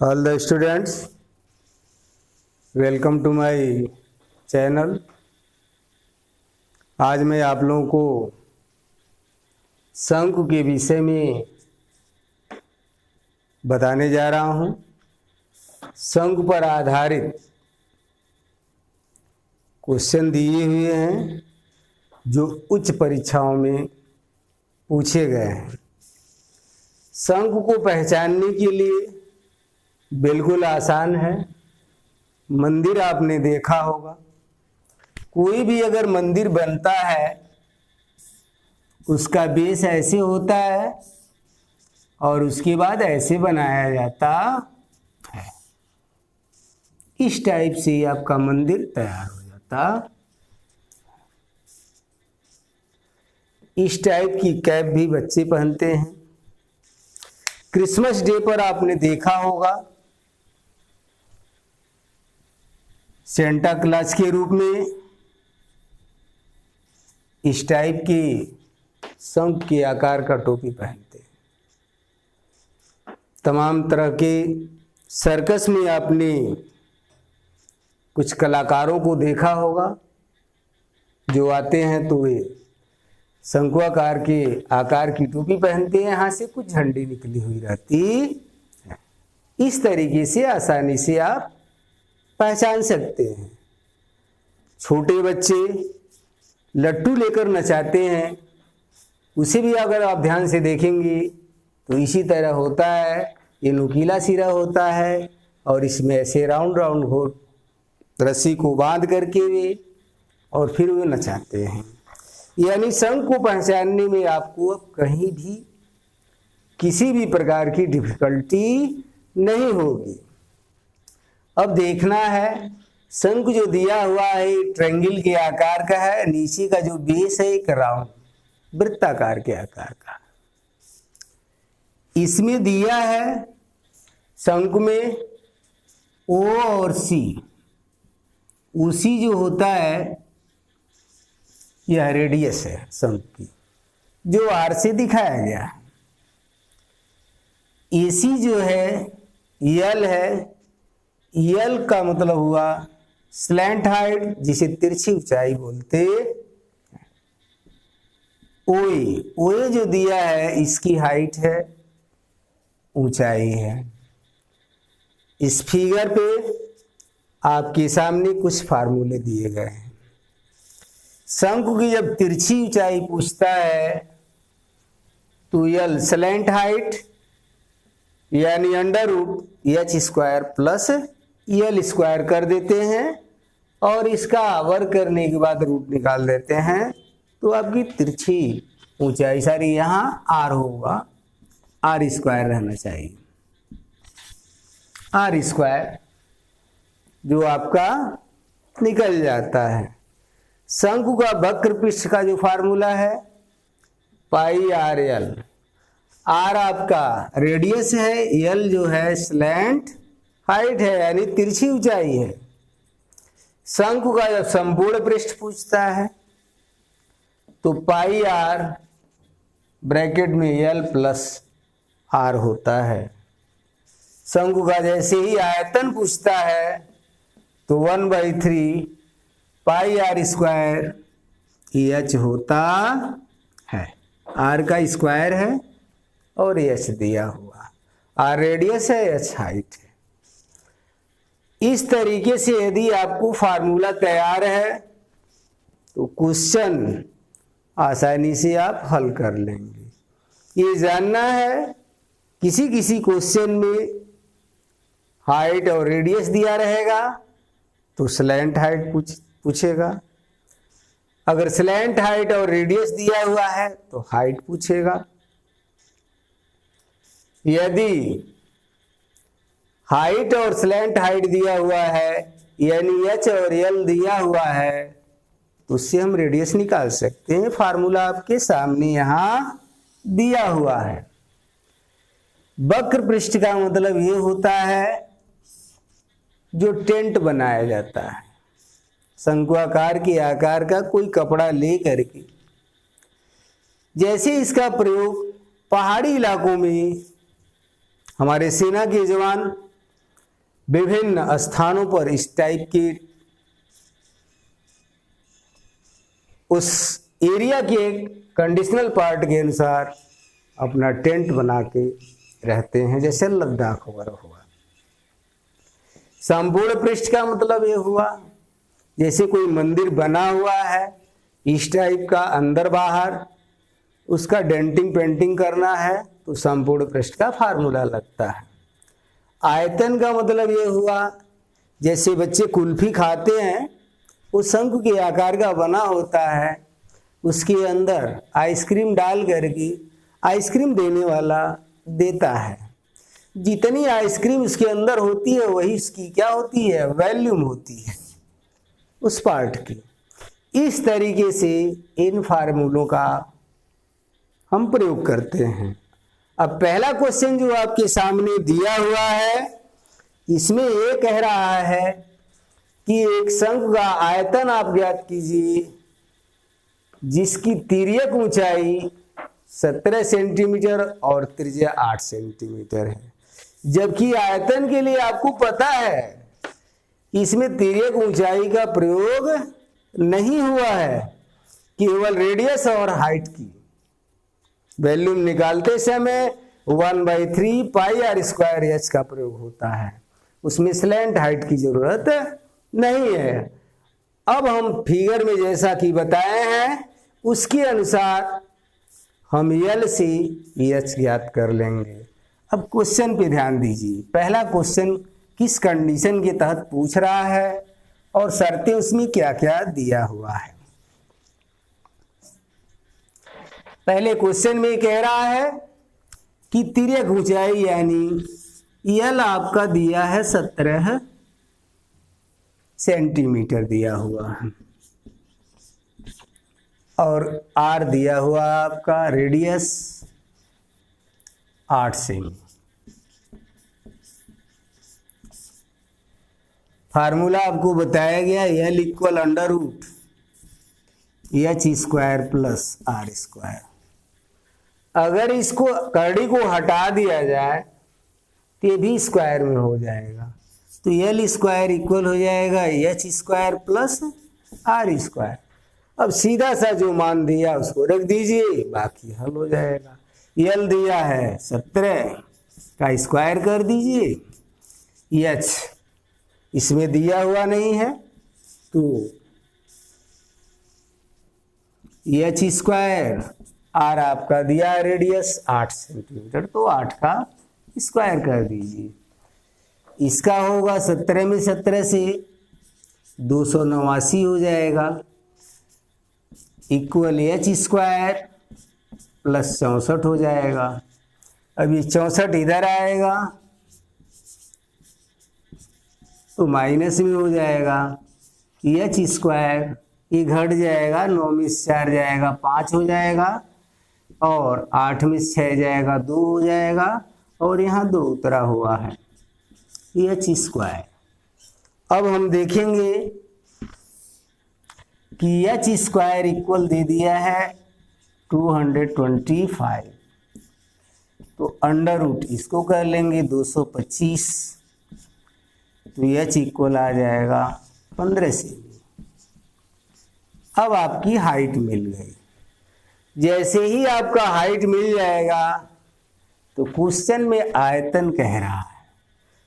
All the students, welcome to my channel. आज मैं आप लोगों को शंकु के विषय में बताने जा रहा हूँ। शंकु पर आधारित क्वेश्चन दिए हुए हैं जो उच्च परीक्षाओं में पूछे गए हैं। शंकु को पहचानने के लिए बिल्कुल आसान है। मंदिर आपने देखा होगा, कोई भी अगर मंदिर बनता है उसका बेस ऐसे होता है और उसके बाद ऐसे बनाया जाता है। इस टाइप से ही आपका मंदिर तैयार हो जाता। इस टाइप की कैप भी बच्चे पहनते हैं। क्रिसमस डे पर आपने देखा होगा सेंटा क्लॉज के रूप में इस टाइप की शंख के आकार का टोपी पहनते हैं। तमाम तरह के सर्कस में आपने कुछ कलाकारों को देखा होगा जो आते हैं तो वे शंकुआकार के आकार की टोपी पहनते हैं, यहाँ से कुछ झंडी निकली हुई रहती है। इस तरीके से आसानी से आप पहचान सकते हैं। छोटे बच्चे लट्टू लेकर नचाते हैं, उसे भी अगर आप ध्यान से देखेंगे तो इसी तरह होता है। ये नुकीला सिरा होता है और इसमें ऐसे राउंड राउंड घोट रस्सी को बांध करके वे और फिर वो नचाते हैं। यानी शंख को पहचानने में आपको अब कहीं भी किसी भी प्रकार की डिफिकल्टी नहीं होगी। अब देखना है शंख जो दिया हुआ है ट्रायंगल के आकार का है, नीचे का जो बेस है एक राउंड वृत्ताकार के आकार का। इसमें दिया है शंख में ओ और सी। उसी जो होता है यह रेडियस है शंख की, जो आर से दिखाया गया है। एसी जो है यल है। यल का मतलब हुआ स्लैंट हाइट, जिसे तिरछी ऊंचाई बोलते। ओए ओए जो दिया है इसकी हाइट है, ऊंचाई है। इस फिगर पे आपके सामने कुछ फार्मूले दिए गए हैं। शंख की जब तिरछी ऊंचाई पूछता है तो यल स्लैंट हाइट यानी under root H square plus l square कर देते हैं और इसका वर्ग करने के बाद रूट निकाल देते हैं तो आपकी तिरछी ऊंचाई सारी यहाँ आर होगा। आर स्क्वायर रहना चाहिए। आर स्क्वायर जो आपका निकल जाता है। शंकु का वक्र पृष्ठ का जो फार्मूला है पाई आर एल। आर आपका रेडियस है, एल जो है स्लैंट हाइट है यानी तिरछी ऊंचाई है। शंकु का जब संपूर्ण पृष्ठ पूछता है तो पाई आर ब्रैकेट में एल प्लस आर होता है। शंकु का जैसे ही आयतन पूछता है तो 1/3 पाई आर स्क्वायर एच होता है। आर का स्क्वायर है और एच दिया हुआ। आर रेडियस है, एच हाइट है। इस तरीके से यदि आपको फार्मूला तैयार है तो क्वेश्चन आसानी से आप हल कर लेंगे। ये जानना है किसी किसी क्वेश्चन में हाइट और रेडियस दिया रहेगा तो स्लैंट हाइट पूछेगा। अगर स्लैंट हाइट और रेडियस दिया हुआ है तो हाइट पूछेगा। यदि हाइट और स्लैंट हाइट दिया हुआ है यानी एच और एल दिया हुआ है तो उससे हम रेडियस निकाल सकते हैं। फार्मूला आपके सामने यहां दिया हुआ है। वक्र पृष्ठ का मतलब ये होता है जो टेंट बनाया जाता है। शंकुआकार के आकार का कोई कपड़ा ले करके, जैसे इसका प्रयोग पहाड़ी इलाकों में हमारे सेना के जवान विभिन्न स्थानों पर इस टाइप के उस एरिया के कंडीशनल पार्ट के अनुसार अपना टेंट बना के रहते हैं, जैसे लद्दाख वगैरह हुआ। संपूर्ण पृष्ठ का मतलब ये हुआ जैसे कोई मंदिर बना हुआ है इस टाइप का अंदर बाहर, उसका डेंटिंग पेंटिंग करना है तो संपूर्ण पृष्ठ का फार्मूला लगता है। आयतन का मतलब ये हुआ जैसे बच्चे कुल्फी खाते हैं, वो शंकु के आकार का बना होता है, उसके अंदर आइसक्रीम डाल करके आइसक्रीम देने वाला देता है। जितनी आइसक्रीम उसके अंदर होती है वही उसकी क्या होती है, वॉल्यूम होती है उस पार्ट की। इस तरीके से इन फार्मूलों का हम प्रयोग करते हैं। अब पहला क्वेश्चन जो आपके सामने दिया हुआ है इसमें ये कह रहा है कि एक शंकु का आयतन आप ज्ञात कीजिए जिसकी तिर्यक ऊंचाई 17 सेंटीमीटर और त्रिज्या 8 सेंटीमीटर है। जबकि आयतन के लिए आपको पता है इसमें तिर्यक ऊंचाई का प्रयोग नहीं हुआ है, केवल रेडियस और हाइट की वैल्यूम निकालते समय 1/3 पाई आर स्क्वायर एच का प्रयोग होता है, उसमें स्लैंट हाइट की जरूरत नहीं है। अब हम फिगर में जैसा कि बताए हैं उसके अनुसार हम यल से एच ज्ञात कर लेंगे। अब क्वेश्चन पे ध्यान दीजिए, पहला क्वेश्चन किस कंडीशन के तहत पूछ रहा है और शर्तें उसमें क्या क्या दिया हुआ है। पहले क्वेश्चन में कह रहा है कि तिर्यक ऊंचाई यानी यल आपका दिया है 17 सेंटीमीटर दिया हुआ है और आर दिया हुआ आपका रेडियस 8 सेमी। फार्मूला आपको बताया गया L equal under root H square plus R square. अगर इसको करड़ी को हटा दिया जाए तो ये भी स्क्वायर में हो जाएगा, तो यल स्क्वायर इक्वल हो जाएगा H square plus R square. अब सीधा सा जो मान दिया उसको रख दीजिए, बाकी हल हो जाएगा। यल दिया है 17 का स्क्वायर कर दीजिए, एच इसमें दिया हुआ नहीं है तो एच स्क्वायर, आर आपका दिया है रेडियस 8 सेंटीमीटर तो 8 का स्क्वायर कर दीजिए। इसका होगा 17 में 17 से 289 हो जाएगा इक्वल एच स्क्वायर प्लस 64 हो जाएगा। अब ये 64 इधर आएगा तो माइनस में हो जाएगा, एच स्क्वायर ये घट जाएगा, 9 में 4 जाएगा 5 हो जाएगा और 8 में 6 जाएगा 2 हो जाएगा और यहाँ 2 उतरा हुआ है एच स्क्वायर। अब हम देखेंगे कि एच स्क्वायर इक्वल दे दिया है 225, तो अंडर रूट इसको कर लेंगे 225, तो एच इक्वल आ जाएगा 15 सेमी। अब आपकी हाइट मिल गई। जैसे ही आपका हाइट मिल जाएगा तो क्वेश्चन में आयतन कह रहा है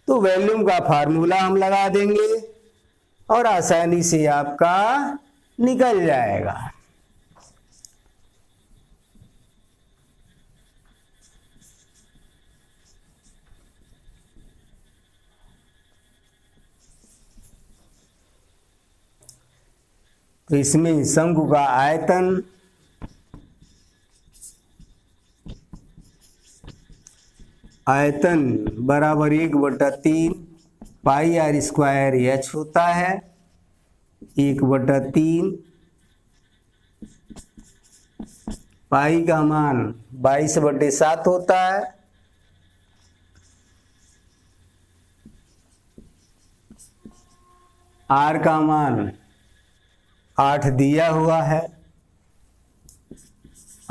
तो वॉल्यूम का फार्मूला हम लगा देंगे और आसानी से आपका निकल जाएगा। तो इसमें शंकु का आयतन बराबर 1/3 पाई आर स्क्वायर एच होता है, 1/3 पाई का मान 22/7 होता है, आर का मान 8 दिया हुआ है,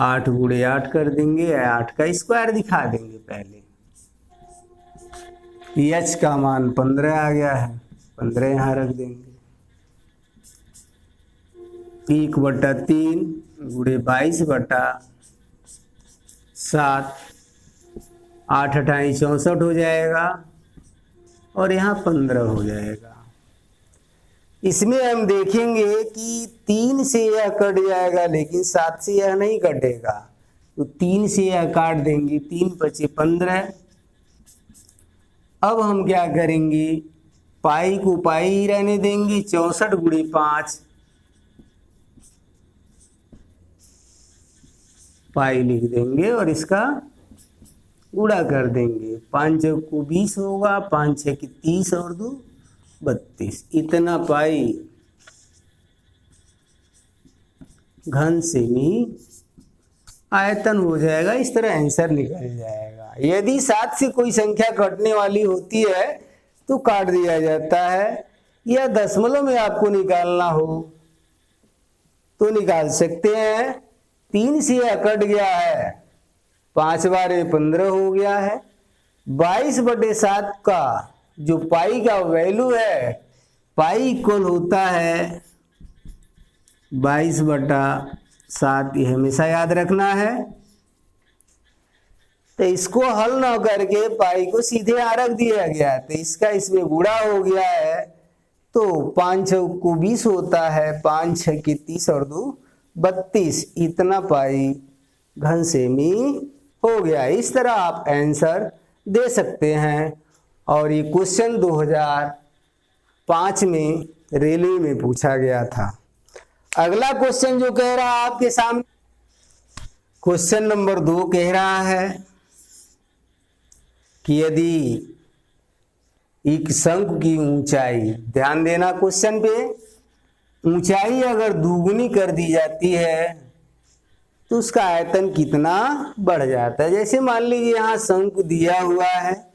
8 × 8 कर देंगे, 8 का स्क्वायर दिखा देंगे पहले। एच का मान 15 आ गया है, 15 यहाँ रख देंगे। 1/3 गुणे 22/7, 8 28 64 हो जाएगा और यहाँ 15 हो जाएगा। इसमें हम देखेंगे कि 3 से यह कट जाएगा लेकिन 7 से यह नहीं कटेगा, तो 3 से यह काट देंगे, 3 बचे 15। अब हम क्या करेंगे, पाई को पाई ही रहने देंगे, 64 गुणे 5 पाई लिख देंगे और इसका गुणा कर देंगे। 5 को 20 होगा, 5 6 की 30 और 2 32, इतना पाई घन सेमी आयतन हो जाएगा। इस तरह आंसर निकल जाएगा। यदि 7 से कोई संख्या कटने वाली होती है तो काट दिया जाता है, या दशमलव में आपको निकालना हो तो निकाल सकते हैं। 3 से यह कट गया है, 5 बार 15 हो गया है। 22/7 का जो पाई का वैल्यू है, पाई इक्वल होता है 22/7, ये हमेशा याद रखना है। तो इसको हल न करके पाई को सीधे यहाँ रख दिया गया, तो इसका इसमें गुणा हो गया है, तो 5 6 को 20 होता है, 5 6 की 30 और 2 32, इतना पाई घन सेमी हो गया। इस तरह आप आंसर दे सकते हैं। और ये क्वेश्चन 2005 में रेलवे में पूछा गया था। अगला क्वेश्चन जो कह रहा है आपके सामने, क्वेश्चन नंबर 2 कह रहा है कि यदि एक शंकु की ऊंचाई, ध्यान देना क्वेश्चन पे, ऊंचाई अगर दुगुनी कर दी जाती है तो उसका आयतन कितना बढ़ जाता है। जैसे मान लीजिए यहाँ शंकु दिया हुआ है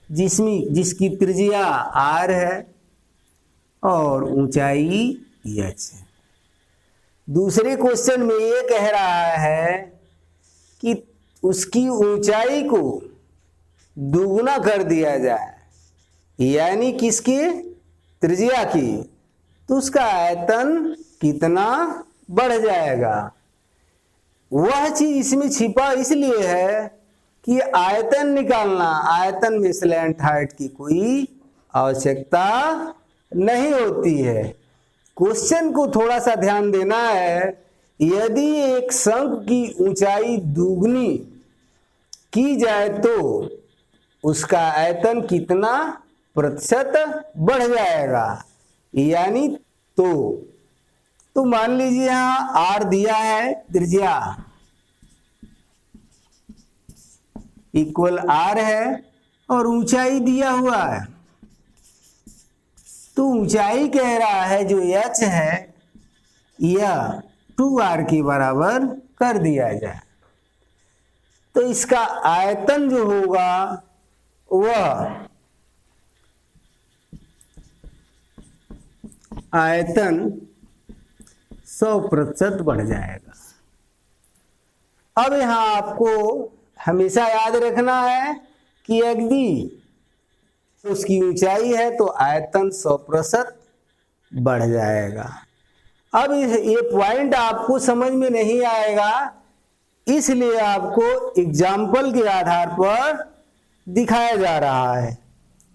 जिसकी त्रिज्या r है और ऊंचाई h है। दूसरे क्वेश्चन में ये कह रहा है कि उसकी ऊंचाई को दुगुना कर दिया जाए, यानी किसकी, त्रिज्या की, तो उसका आयतन कितना बढ़ जाएगा। वह चीज इसमें छिपा इसलिए है कि आयतन निकालना, आयतन में स्लैंट हाइट की कोई आवश्यकता नहीं होती है। क्वेश्चन को थोड़ा सा ध्यान देना है। यदि एक शंकु की ऊंचाई दुगनी की जाए तो उसका आयतन कितना प्रतिशत बढ़ जाएगा, यानी तो मान लीजिए यहाँ r दिया है, त्रिज्या इक्वल r है और ऊंचाई दिया हुआ है, तो ऊंचाई कह रहा है जो h है यह 2r के बराबर कर दिया जाए, तो इसका आयतन जो होगा वह आयतन 100% बढ़ जाएगा। अब यहां आपको हमेशा याद रखना है कि यदि उसकी ऊंचाई है तो आयतन 100% बढ़ जाएगा। अब ये पॉइंट आपको समझ में नहीं आएगा, इसलिए आपको एग्जाम्पल के आधार पर दिखाया जा रहा है,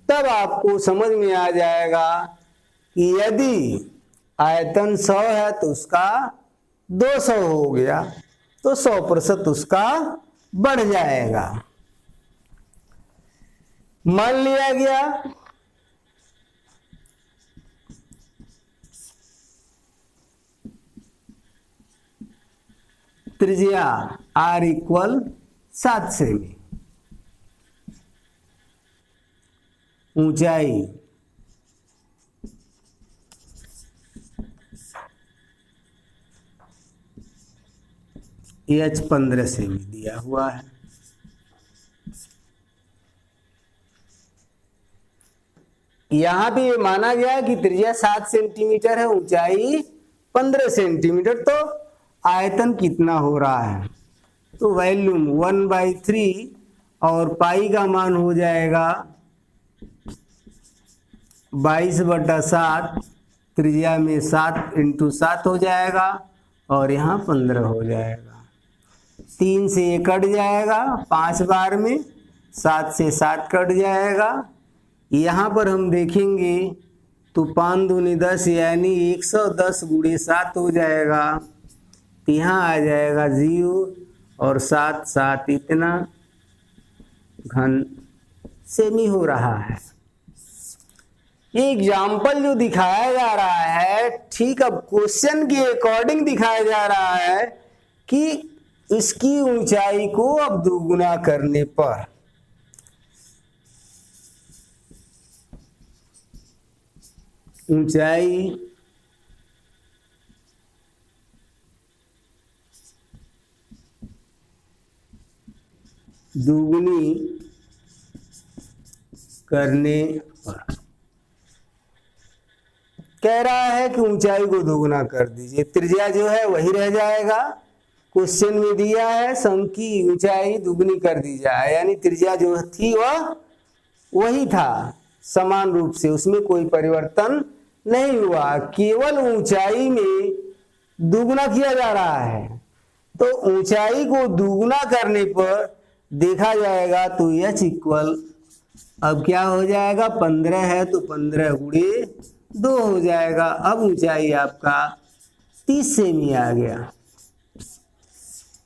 तब आपको समझ में आ जाएगा कि यदि आयतन 100 है तो उसका 200 हो गया, तो 100% उसका बढ़ जाएगा। मान लिया गया त्रिज्या r इक्वल 7 सेमी, ऊंचाई h 15 सेमी दिया हुआ है। यहां पे माना गया कि त्रिज्या 7 सेंटीमीटर है, ऊंचाई 15 सेंटीमीटर, तो आयतन कितना हो रहा है, तो वॉल्यूम 1/3 और पाई का मान हो जाएगा 22/7 त्रिज्या में 7 × 7 हो जाएगा और यहाँ 15 हो जाएगा। 3 से ये कट जाएगा 5 बार में, 7 से 7 कट जाएगा। यहाँ पर हम देखेंगे तो 5 दूनी 10 यानी 110 × 7 हो जाएगा। तो यहाँ आ जाएगा 0 और 7 7 इतना घन सेमी हो रहा है। ये एग्जाम्पल जो दिखाया जा रहा है, ठीक अब क्वेश्चन के अकॉर्डिंग दिखाया जा रहा है कि इसकी ऊंचाई को अब दोगुना करने पर ऊंचाई दोगुनी करने पर कह रहा है कि ऊंचाई को दोगुना कर दीजिए। त्रिज्या जो है वही रह जाएगा, क्वेश्चन में दिया है शंकु की ऊंचाई दुगनी कर दी जाए, यानी त्रिज्या जो थी वह वही था समान रूप से, उसमें कोई परिवर्तन नहीं हुआ, केवल ऊंचाई में दुगुना किया जा रहा है। तो ऊंचाई को दुगुना करने पर देखा जाएगा तो एच इक्वल अब क्या हो जाएगा, 15 है तो 15 × 2 हो जाएगा। अब ऊंचाई आपका 30 सेमी आ गया।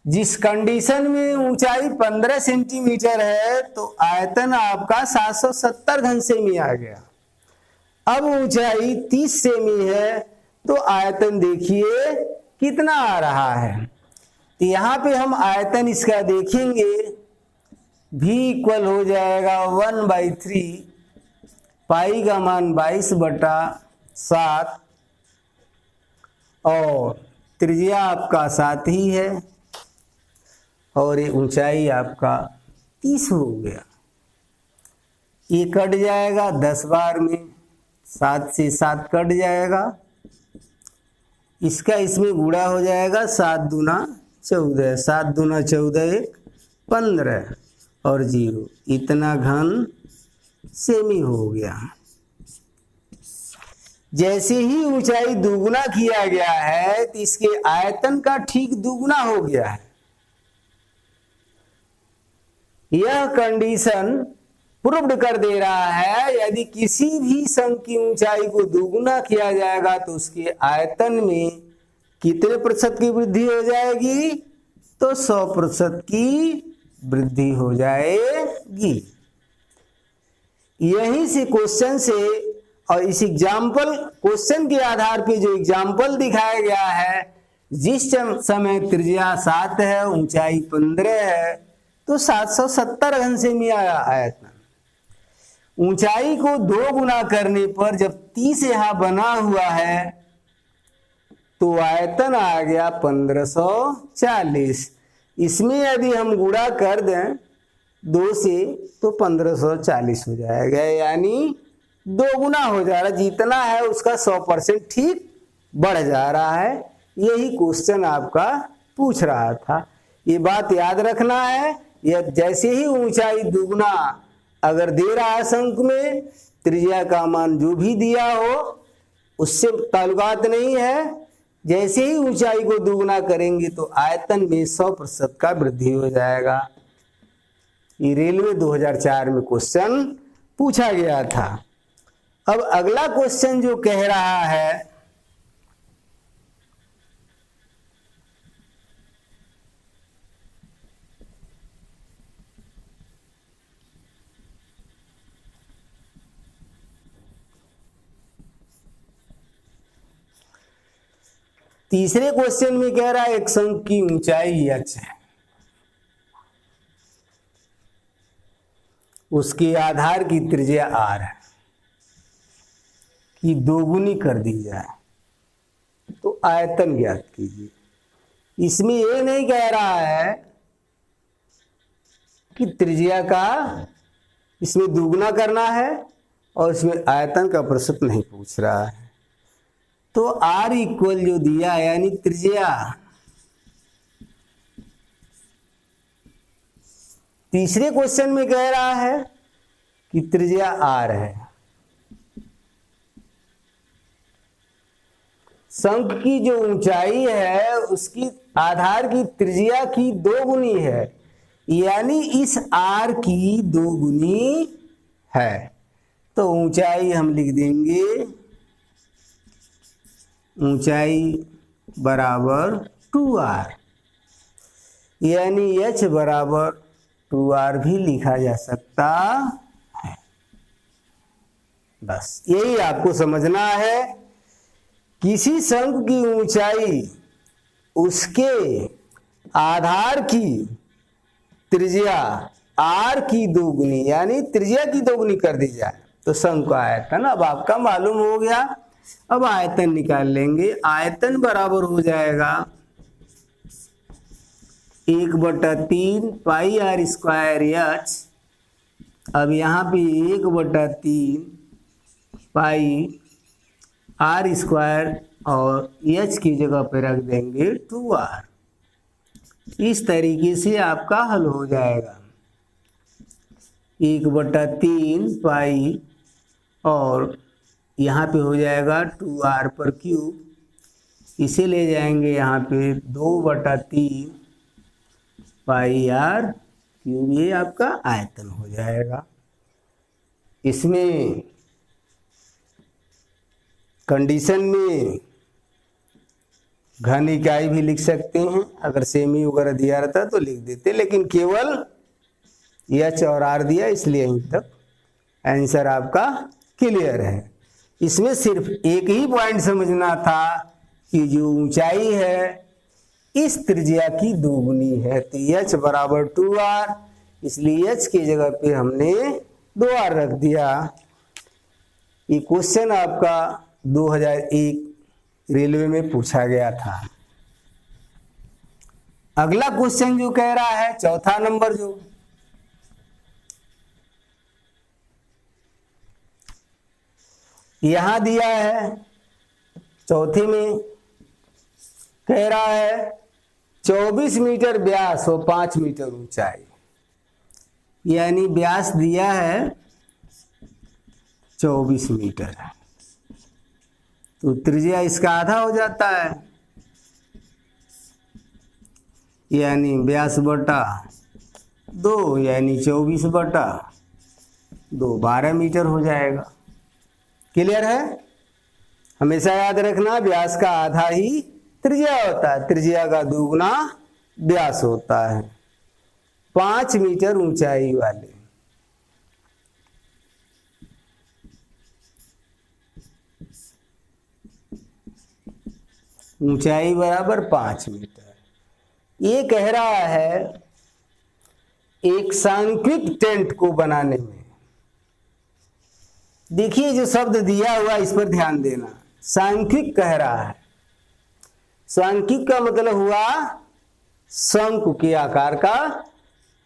जिस कंडीशन में ऊंचाई 15 सेंटीमीटर है तो आयतन आपका 770 घन सेमी आ गया। अब ऊंचाई 30 सेमी है तो आयतन देखिए कितना आ रहा है। तो यहाँ पे हम आयतन इसका देखेंगे, v इक्वल हो जाएगा 1/3, पाई का मान 22/7 और त्रिज्या आपका 7 ही है और ये ऊंचाई आपका 30 हो गया। ये कट जाएगा 10 बार में, 7 से 7 कट जाएगा, इसका इसमें गुणा हो जाएगा 7 दूना 14, 7 दूना 14 1 15 और 0 इतना घन सेमी हो गया। जैसे ही ऊंचाई दुगुना किया गया है तो इसके आयतन का ठीक दुगुना हो गया है। यह कंडीशन प्रूव्ड कर दे रहा है यदि किसी भी संख्या की ऊंचाई को दुगुना किया जाएगा तो उसके आयतन में कितने प्रतिशत की वृद्धि हो जाएगी, तो 100% की वृद्धि हो जाएगी। यहीं से क्वेश्चन से और इस एग्जाम्पल क्वेश्चन के आधार पे जो एग्जाम्पल दिखाया गया है, जिस समय त्रिज्या 7 है ऊंचाई 15 है तो 770 घन सेमी आया आयतन। ऊंचाई को 2 गुना करने पर जब 30 यहां बना हुआ है तो आयतन आ गया 1540। इसमें यदि हम गुणा कर दें 2 से तो 1540 हो जाएगा, यानी 2 गुना हो जा रहा है। जितना है उसका 100% ठीक बढ़ जा रहा है। यही क्वेश्चन आपका पूछ रहा था, ये बात याद रखना है। यह जैसे ही ऊंचाई दुगुना अगर दे रहा है शंकु में, त्रिज्या का मान जो भी दिया हो उससे ताल्लुकात नहीं है, जैसे ही ऊंचाई को दुगुना करेंगे तो आयतन में 100% का वृद्धि हो जाएगा। ये रेलवे 2004 में क्वेश्चन पूछा गया था। अब अगला क्वेश्चन जो कह रहा है तीसरे क्वेश्चन में कह रहा है एक शंकु की ऊंचाई h है, उसके आधार की त्रिज्या r है, कि दोगुनी कर दी जाए तो आयतन ज्ञात कीजिए। इसमें ये नहीं कह रहा है कि त्रिज्या का इसमें दुगुना करना है और इसमें आयतन का प्रतिशत नहीं पूछ रहा है। तो r इक्वल जो दिया यानी त्रिज्या, तीसरे क्वेश्चन में कह रहा है कि त्रिज्या r है, शंख की जो ऊंचाई है उसकी आधार की त्रिज्या की 2 गुनी है, यानी इस आर की 2 गुनी है। तो ऊंचाई हम लिख देंगे, ऊंचाई बराबर 2r, यानी h बराबर 2r भी लिखा जा सकता है। बस यही आपको समझना है। किसी शंख की ऊंचाई उसके आधार की त्रिज्या r की 2 गुनी, यानी त्रिज्या की 2 गुनी कर दी जाए तो शंख का आयतन अब आपका मालूम हो गया। अब आयतन निकाल लेंगे। आयतन बराबर हो जाएगा 1/3 पाई आर स्क्वायर एच। अब यहाँ पे 1/3 पाई आर स्क्वायर और एच की जगह पे रख देंगे 2r। इस तरीके से आपका हल हो जाएगा। 1/3 पाई और यहाँ पे हो जाएगा 2r पर क्यूब, इसे ले जाएंगे यहाँ पे 2/3 पाई आर क्यूब, ये आपका आयतन हो जाएगा। इसमें कंडीशन में घन इकाई भी लिख सकते हैं, अगर सेमी वगैरह दिया रहता तो लिख देते, लेकिन केवल एच और आर दिया इसलिए यहीं तक आंसर आपका क्लियर है। इसमें सिर्फ एक ही पॉइंट समझना था कि जो ऊंचाई है इस त्रिज्या की 2 गुनी है, तो h बराबर 2r, इसलिए h की जगह पे हमने 2r रख दिया। ये क्वेश्चन आपका 2001 रेलवे में पूछा गया था। अगला क्वेश्चन जो कह रहा है, चौथा नंबर जो यहां दिया है, चौथे में कह रहा है 24 मीटर व्यास और 5 मीटर ऊंचाई, यानी व्यास दिया है 24 मीटर, तो त्रिज्या इसका आधा हो जाता है, यानी व्यास बटा 2, यानी 24/2, 12 मीटर हो जाएगा। क्लियर है? हमेशा याद रखना व्यास का आधा ही त्रिज्या होता है, त्रिज्या का 2 गुना व्यास होता है। 5 मीटर ऊंचाई वाले ऊंचाई बराबर 5 मीटर। ये कह रहा है एक सांख्यिक टेंट को बनाने में, देखिए जो शब्द दिया हुआ इस पर ध्यान देना, सांख्यिक कह रहा है। सांख्यिक का मतलब हुआ शंकु के आकार का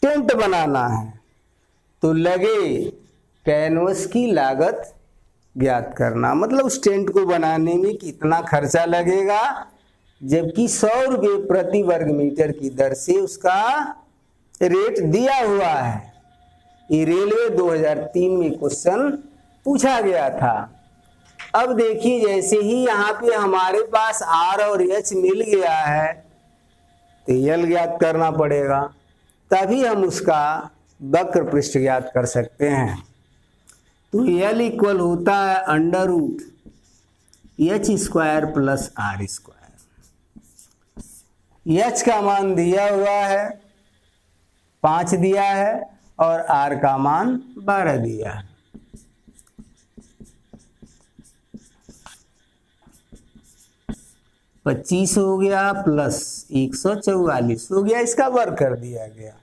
टेंट बनाना है, तो लगे कैनवस की लागत ज्ञात करना, मतलब उस टेंट को बनाने में कितना खर्चा लगेगा, जबकि 100 रुपये प्रति वर्ग मीटर की दर से उसका रेट दिया हुआ है। ये रेलवे 2003 में क्वेश्चन पूछा गया था। अब देखिए जैसे ही यहाँ पे हमारे पास R और H मिल गया है तो L ज्ञात करना पड़ेगा, तभी हम उसका वक्र पृष्ठ ज्ञात कर सकते हैं। तो L इक्वल होता है √H² प्लस R²। H का मान दिया हुआ है 5 दिया है और R का मान 12 दिया है। $25 हो गया प्लस 144 हो गया, इसका वर्ग कर दिया गया,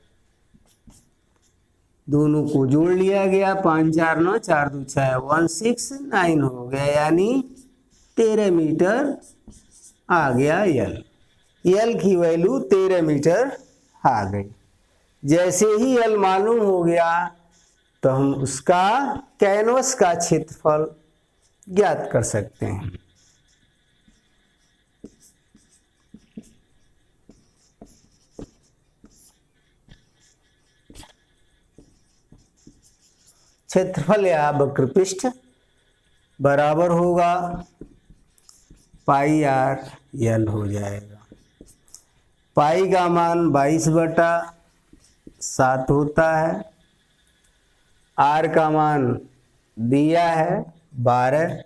दोनों को जोड़ लिया गया, 5 4 9 4 2 6 169 हो गया, यानी 13 मीटर आ गया L। L की वैल्यू 13 मीटर आ गई। जैसे ही L मालूम हो गया तो हम उसका कैनवस का क्षेत्रफल ज्ञात कर सकते हैं। क्षेत्रफल या वक्र पृष्ठ बराबर होगा पाई आर यल हो जाएगा। पाई का मान 22/7 होता है, आर का मान दिया है 12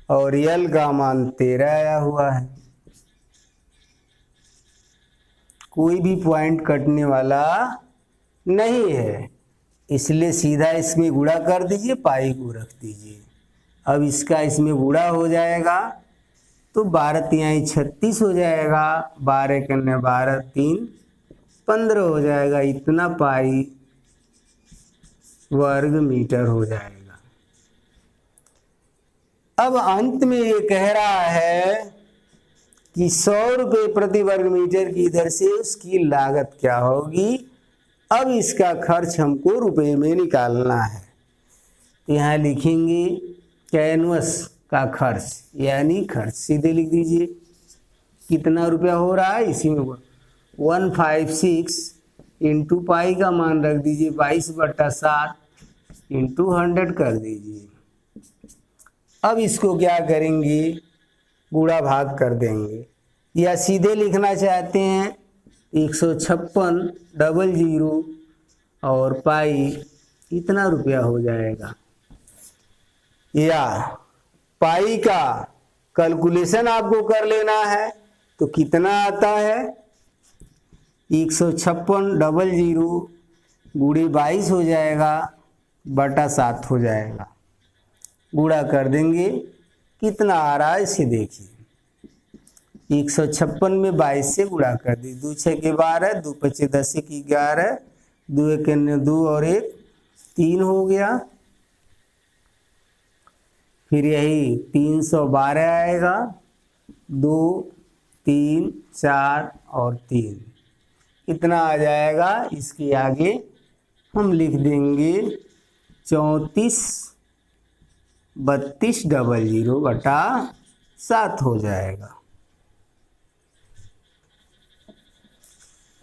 और यल का मान 13 आया हुआ है। कोई भी पॉइंट कटने वाला नहीं है, इसलिए सीधा इसमें गुणा कर दीजिए, पाई को रख दीजिए। अब इसका इसमें गुणा हो जाएगा तो 12×3 = 36 हो जाएगा, 12 करने 12 3 15 हो जाएगा। इतना पाई वर्ग मीटर हो जाएगा। अब अंत में ये कह रहा है कि 100 रुपये प्रति वर्ग मीटर की दर से उसकी लागत क्या होगी। अब इसका खर्च हमको रुपए में निकालना है। यहाँ लिखेंगे कैनवस का खर्च यानी खर्च, सीधे लिख दीजिए कितना रुपया हो रहा है। इसी में 156 इंटू पाई का मान रख दीजिए 22/7 इंटू 100 कर दीजिए। अब इसको क्या करेंगे, गुणा भाग कर देंगे, या सीधे लिखना चाहते हैं 156 और पाई इतना रुपया हो जाएगा। या पाई का कैलकुलेशन आपको कर लेना है तो कितना आता है, 156 गुणे 22 हो जाएगा बटा 7 हो जाएगा। गुणा कर देंगे कितना आ रहा है इसे देखिए, 156 में 22 से गुणा कर दी, 2 6 के 12, 2 5 10 1 11, 2 1 2 और 1 3 हो गया। फिर यही 312 आएगा, 2 3 4 और 3 इतना आ जाएगा। इसके आगे हम लिख देंगे 34/3200 हो जाएगा।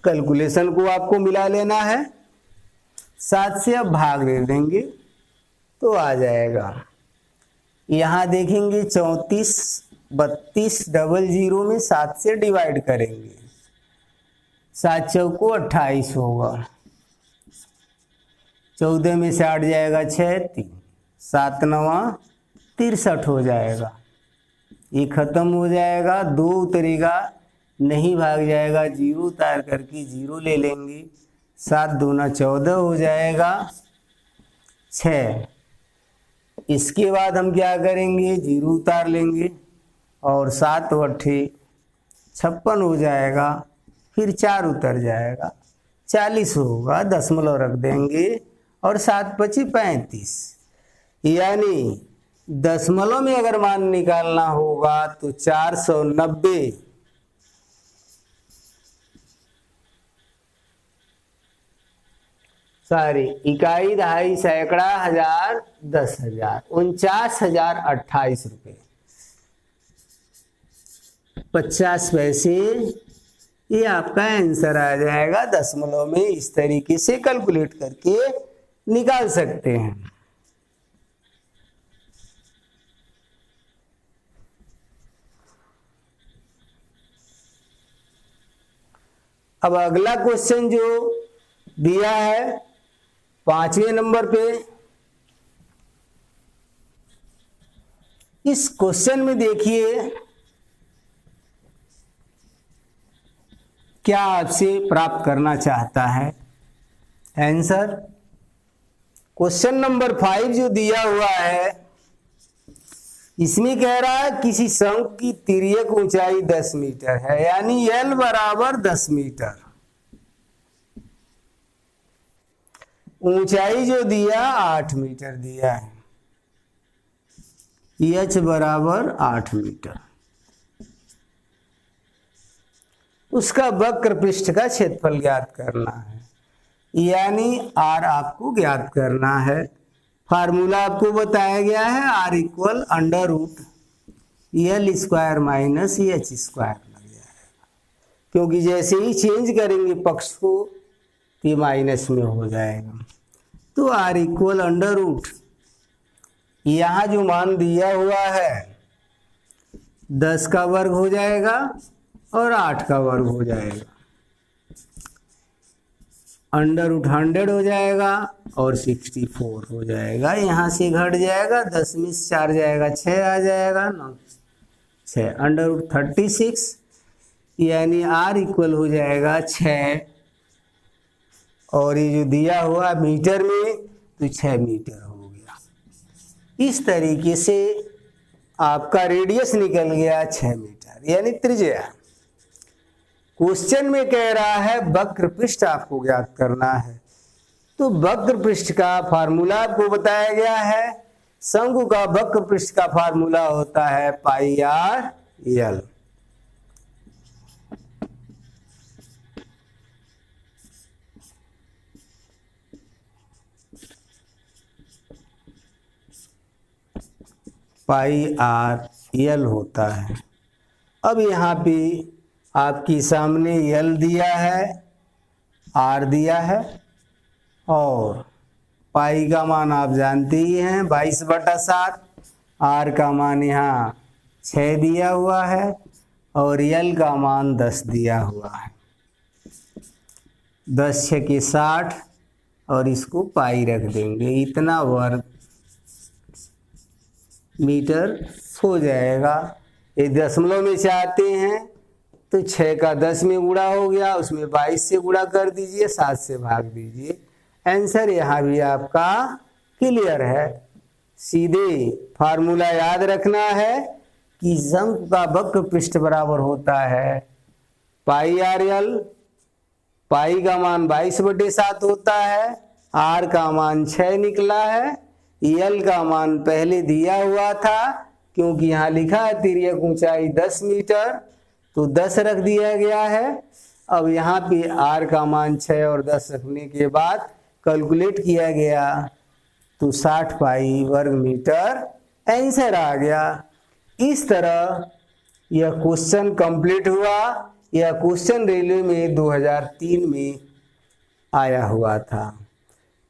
कैलकुलेशन को आपको मिला लेना है, 7 से अब भाग दे देंगे तो आ जाएगा। यहाँ देखेंगे 34/3200 में 7 से डिवाइड करेंगे, 7 चौको 28 होगा, 14 में से 8 जाएगा 6 3 7 9 63 हो जाएगा। ये खत्म हो जाएगा, 2 उतरेगा नहीं, भाग जाएगा, 0 उतार करके 0 ले लेंगे, 7 दूना 14 हो जाएगा 6। इसके बाद हम क्या करेंगे, 0 उतार लेंगे और 7 × 8 = 56 हो जाएगा, फिर 4 उतर जाएगा 40 होगा, दशमलव रख देंगे और 7 × 5 = 35। यानी दशमलव में अगर मान निकालना होगा तो 490 इकाई, दहाई, सैकड़ा, हजार, 10,000 49,028 रुपये 50 पैसे ये आपका आंसर आ जाएगा। दशमलव में इस तरीके से कैलकुलेट करके निकाल सकते हैं। अब अगला क्वेश्चन जो दिया है 5वें नंबर पे, इस क्वेश्चन में देखिए क्या आपसे प्राप्त करना चाहता है आंसर। क्वेश्चन नंबर 5 जो दिया हुआ है इसमें कह रहा है किसी शंकु की तिर्यक ऊंचाई 10 मीटर है, यानी L = 10 मीटर। ऊंचाई जो दिया 8 मीटर दिया है, H = 8 मीटर। उसका वक्र पृष्ठ का क्षेत्रफल ज्ञात करना है, यानी R आपको ज्ञात करना है। फार्मूला आपको बताया गया है, R = √L² - H² लग जाएगा, क्योंकि जैसे ही चेंज करेंगे पक्ष को तो ये माइनस में हो जाएगा। तो R = √, यहाँ जो मान दिया हुआ है 10 का वर्ग हो जाएगा और 8 का वर्ग हो जाएगा, √100 हो जाएगा और 64 हो जाएगा। यहाँ से घट जाएगा, 10 में से 4 जाएगा, 6 आ जाएगा, 9 6 √36, यानी R इक्वल हो जाएगा 6, और ये जो दिया हुआ मीटर में तो 6 मीटर हो गया। इस तरीके से आपका रेडियस निकल गया 6 मीटर, यानी त्रिज्या। क्वेश्चन में कह रहा है वक्र पृष्ठ आपको ज्ञात करना है, तो वक्र पृष्ठ का फार्मूला आपको बताया गया है। शंकु का वक्र पृष्ठ का फार्मूला होता है πr/l। πr/l होता है। अब यहाँ पे आपके सामने l दिया है, r दिया है, और पाई का मान आप जानते ही हैं 22/7, r का मान यहाँ 6 दिया हुआ है और l का मान 10 दिया हुआ है। 10 6 के 60 और इसको पाई रख देंगे, इतना वर्ग मीटर हो जाएगा। ये दशमलव में चाहते हैं तो 6 का 10 में गुणा हो गया, उसमें 22 से गुणा कर दीजिए, 7 से भाग दीजिए। आंसर यहाँ भी आपका क्लियर है। सीधे फार्मूला याद रखना है कि शंकु का वक्र पृष्ठ बराबर होता है πr/l। पाई का मान 22/7 होता है, r का मान 6 निकला है, l का मान पहले दिया हुआ था क्योंकि यहाँ लिखा है तिर्यक ऊंचाई 10 मीटर, तो 10 रख दिया गया है। अब यहाँ पे r का मान 6 और 10 रखने के बाद कैलकुलेट किया गया तो 60 पाई वर्ग मीटर आंसर आ गया। इस तरह यह क्वेश्चन कंप्लीट हुआ। यह क्वेश्चन रेलवे में 2003 में आया हुआ था।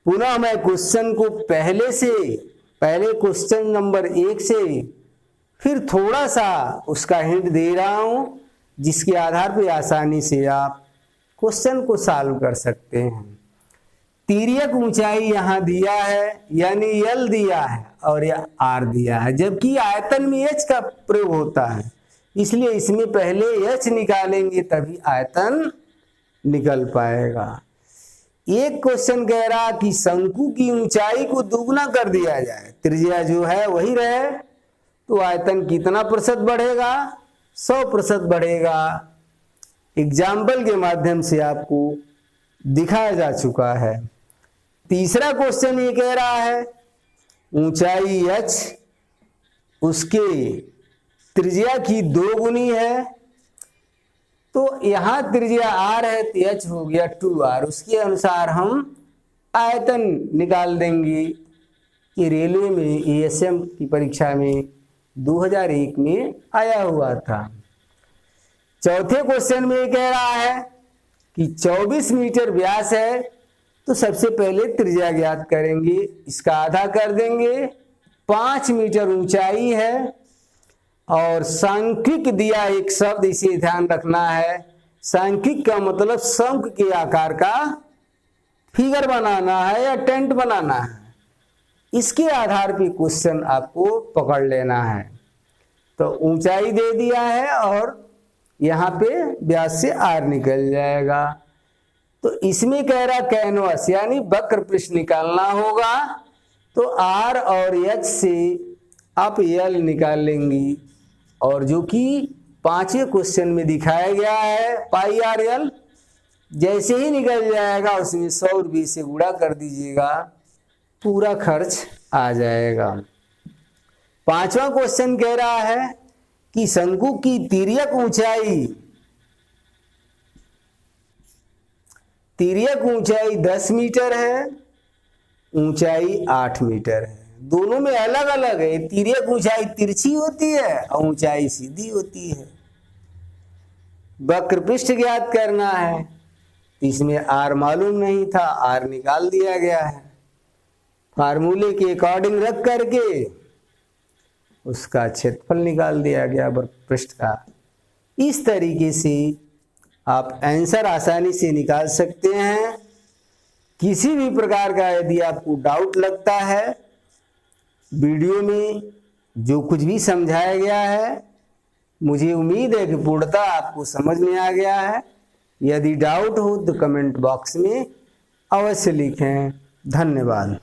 पुनः मैं क्वेश्चन को पहले क्वेश्चन नंबर 1 से फिर थोड़ा सा उसका हिंट दे रहा हूं, जिसके आधार पर आसानी से आप क्वेश्चन को सॉल्व कर सकते हैं। तिर्यक ऊंचाई यहाँ दिया है, यानी l दिया है और यह r दिया है, जबकि आयतन में h का प्रयोग होता है, इसलिए इसमें पहले h निकालेंगे तभी आयतन निकल पाएगा। एक क्वेश्चन कह रहा कि शंकु की ऊंचाई को दुगना कर दिया जाए, त्रिज्या जो है वही रहे, तो आयतन कितना प्रतिशत बढ़ेगा? 100% बढ़ेगा। एग्जाम्पल के माध्यम से आपको दिखाया जा चुका है। तीसरा क्वेश्चन ये कह रहा है ऊंचाई h उसके त्रिज्या की 2 गुनी है, तो यहाँ त्रिज्या r है तो h हो गया 2r। उसके अनुसार हम आयतन निकाल देंगे। ये रेलवे में ASM की परीक्षा में 2001 में आया हुआ था। चौथे क्वेश्चन में ये कह रहा है कि 24 मीटर व्यास है, तो सबसे पहले त्रिज्या ज्ञात करेंगे, इसका आधा कर देंगे। 5 मीटर ऊंचाई है और सांख्यिक दिया एक शब्द, इसे ध्यान रखना है। सांख्यिक का मतलब शंख के आकार का फिगर बनाना है या टेंट बनाना है। इसके आधार पे क्वेश्चन आपको पकड़ लेना है। तो ऊंचाई दे दिया है और यहाँ पे व्यास से r निकल जाएगा। तो इसमें कह रहा कैनवास यानी वक्र पृष्ठ निकालना होगा, तो r और h से आप l निकाल लेंगी, और जो कि 5वें क्वेश्चन में दिखाया गया है πr/l। जैसे ही निकल जाएगा उसमें 100 रुपये से गुणा कर दीजिएगा, पूरा खर्च आ जाएगा। 5वां क्वेश्चन कह रहा है कि शंकु की तिर्यक ऊंचाई 10 मीटर है, ऊंचाई 8 मीटर है। दोनों में अलग अलग है। तिर्यक ऊंचाई तिरछी होती है और ऊंचाई सीधी होती है। वक्र पृष्ठ ज्ञात करना है, तो इसमें r मालूम नहीं था, r निकाल दिया गया है। फार्मूले के अकॉर्डिंग रख करके उसका क्षेत्रफल निकाल दिया गया वर्ग पृष्ठ का। इस तरीके से आप आंसर आसानी से निकाल सकते हैं। किसी भी प्रकार का यदि आपको डाउट लगता है, वीडियो में जो कुछ भी समझाया गया है, मुझे उम्मीद है कि पूर्णतः आपको समझ में आ गया है। यदि डाउट हो तो कमेंट बॉक्स में अवश्य लिखें। धन्यवाद।